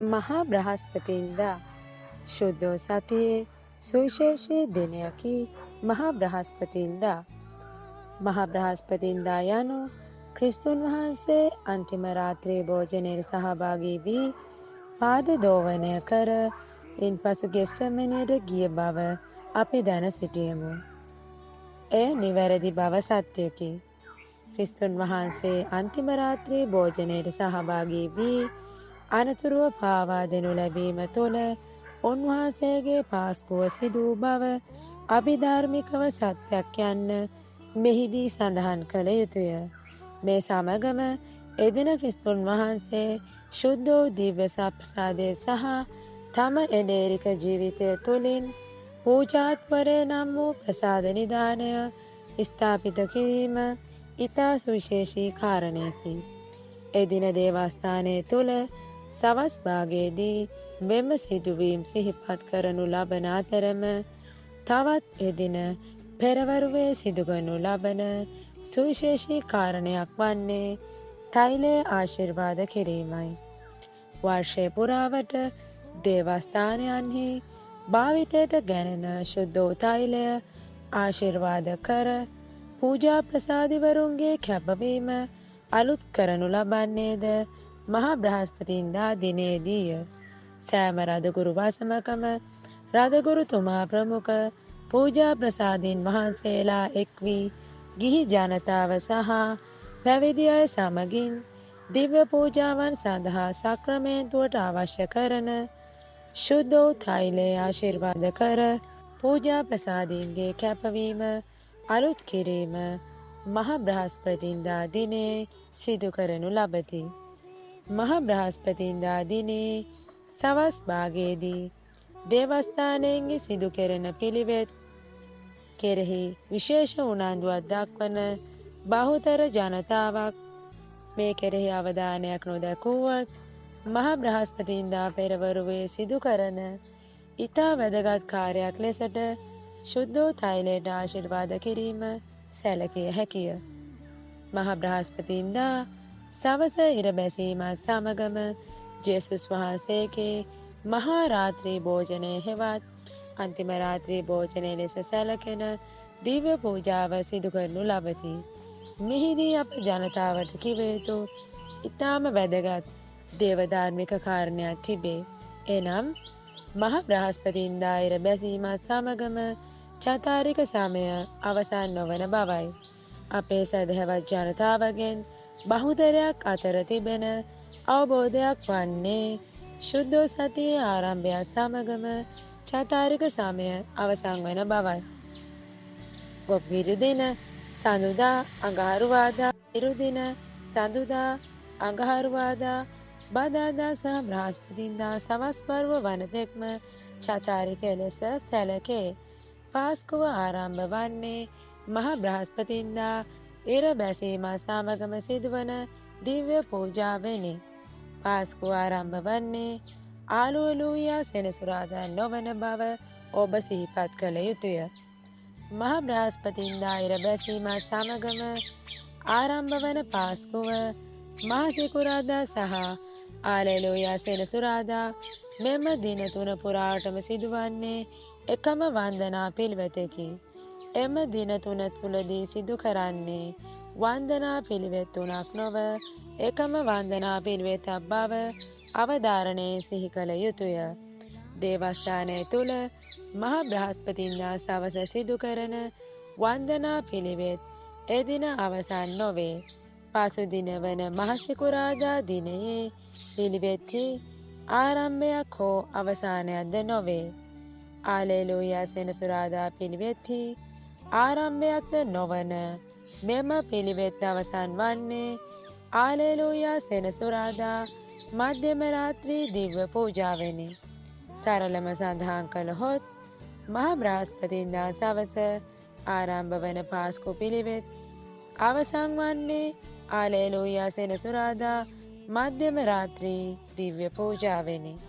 මහා බ්‍රහස්පතින්දා ශුද්ධෝ සතියේ සුවිශේෂී දිනයකි. මහා බ්‍රහස්පතින්දා බ්‍රහස්පතින්දා යනු ක්‍රිස්තුන් වහන්සේ අන්තිම රාත්‍රී භෝජනයේ සහභාගී වී පාද දෝවනය කර ඉන්පසු ගෙස්සමනයට ගිය බව අපි දැන සිටියෙමු. එය නිවැරදි බව සත්‍යකි. ක්‍රිස්තුන් වහන්සේ අන්තිම රාත්‍රී භෝජනයට සහභාගී වී අනතුරුව පාවා දෙනු ලැබීම තුළ උන්වහන්සේගේ පාස්කුව සිදු වූ බව අභිධර්මිකව සත්‍යයක් යන්න මෙහිදී සඳහන් කළ යුතුය. මේ සමගම එදින ක්‍රිස්තුන් වහන්සේ ශුද්ධ වූ දිව්‍ය සප්‍රසාදය සහ තම එඩේරික ජීවිතය තුළින් පූජාත්වරය නම් වූ ප්‍රසාද නිධානය ස්ථාපිත කිරීම ඉතා සුවිශේෂී කාරණයකි. එදින දේවස්ථානය තුළ සවස් භාගයේදී මෙම සිදුවීම් සිහිපත් කරනු ලබන අතරම තවත් එදින පෙරවරුවේ සිදුකරනු ලබන සුවිශේෂී කාරණයක් වන්නේ තෛලය ආශිර්වාද කිරීමයි. වර්ෂය පුරාවට දේවස්ථානයන්හි භාවිතයට ගැනෙන ශුද්ධ වූ තෛලය ආශිර්වාද කර පූජා ප්‍රසාදිවරුන්ගේ කැපවීම අලුත් කරනු ලබන්නේද මහා බ්‍රහස්පතින්දා දිනේදීය. සෑම රදගුරු වසමකම රදගුරුතුමා ප්‍රමුඛ පූජා ප්‍රසාදීන් වහන්සේලා එක් වී ගිහි ජනතාව සහ පැවිදි අය සමගින් දිව්‍ය පූජාවන් සඳහා සක්‍රමේන්තුවට අවශ්‍ය කරන ශුද්ධ වූ තෛලය ආශිර්වාද කර පූජා ප්‍රසාදීන්ගේ කැපවීම අලුත් කිරීම මහා බ්‍රහස්පතින්දා දිනේ සිදු කරනු ලබති. මහා බ්‍රහස්පතින්දා දිනේ සවස් භාගයේදී දේවස්ථානයෙන්හි සිදු කෙරෙන පිළිවෙත් කෙරෙහි විශේෂ උනන්දුවක් දක්වන බහුතර ජනතාවක් මේ කෙරෙහි අවධානයක් නොදැකුවත් මහා බ්‍රහස්පතින්දා පෙරවරුවේ සිදු කරන ඉතා වැදගත් කාර්යයක් ලෙසට ශුද්ධ වූ තෛලයට ආශිර්වාද කිරීම සැලකිය හැකිය. මහා බ්‍රහස්පතින්දා සවස ඉර බැසීමත් සමගම ජේසුස් වහන්සේගේ මහා රාත්‍රී භෝජනය හෙවත් අන්තිම රාත්‍රී භෝජනය ලෙස සැලකෙන දිව්‍ය පූජාව සිදු කරනු ලබති. මෙහිදී අප ජනතාවට කිව යුතු ඉතාම වැදගත් දේවධාර්මික කාරණයක් තිබේ. එනම් මහා බ්‍රහස්පතින්දා ඉර බැසීමත් සමගම චාතාරික සමය අවසන් නොවන බවයි. අපේ සදහැවත් ජනතාවගෙන් බහුතරයක් අතර තිබෙන අවබෝධයක් වන්නේ ශුද්ධ වූ සතියේ ආරම්භයත් සමගම චාතාරික සමය අවසන් වන බවයි. ගොප්විරු දින සඳුදා අඟහරුවාදා, ඉරු දින සඳුදා අඟහරුවාදා, බදාදා සහ බ්‍රහස්පතින්දා සවස් පර්ව වන තෙක්ම චාතාරික ලෙස සැලකේ. පාස්කුව ආරම්භ වන්නේ මහා බ්‍රහස්පතින්දා ඉර බැසීමත් සමගම සිදුවන දිව්‍ය පූජාවෙනි. පාස්කුව ආරම්භ වන්නේ ආලුවලූයා සෙනසුරාදා නොවන බව ඔබ සිහිපත් කළ යුතුය. මහා බ්‍රහස්පතින්දා ඉර බැසීමත් සමගම ආරම්භ වන පාස්කුව මහා සිකුරාදා සහ ආලෙලූයා සෙනසුරාදා මෙම දින තුන පුරාටම සිදුවන්නේ එකම වන්දනා පිළිවෙතකි. එම දින තුන තුලදී සිදු කරන්නේ වන්දනා පිළිවෙත් තුනක් නොව එකම වන්දනා පිළිවෙතක් බව අවධාරණයේ සිහි කළ යුතුය. දේවස්ථානය තුල මහා බ්‍රහස්පතින්දා සවස සිදු කරන වන්දනා පිළිවෙත් එදින අවසන් නොවේ. පසු දින වන මහසිකුරාදා දිනයේ පිළිවෙත්හි ආරම්භයක් හෝ අවසානයක්ද නොවේ. ආලෙලූයා සෙනසුරාදා පිළිවෙත්හි ආරම්භයක්ද නොවන මෙම පිළිවෙත් අවසන් වන්නේ ආලෙලූයා සෙනසුරාදා මධ්‍යම රාත්‍රී දිව්‍ය පූජාවෙනි. සරලම සඳහන් කළහොත් මහා බ්‍රහස්පතින්දා සවස ආරම්භ වන පාස්කු පිළිවෙත් අවසන් වන්නේ ආලෙලූයා සෙනසුරාදා මධ්‍යම රාත්‍රී දිව්‍ය පූජාවෙනි.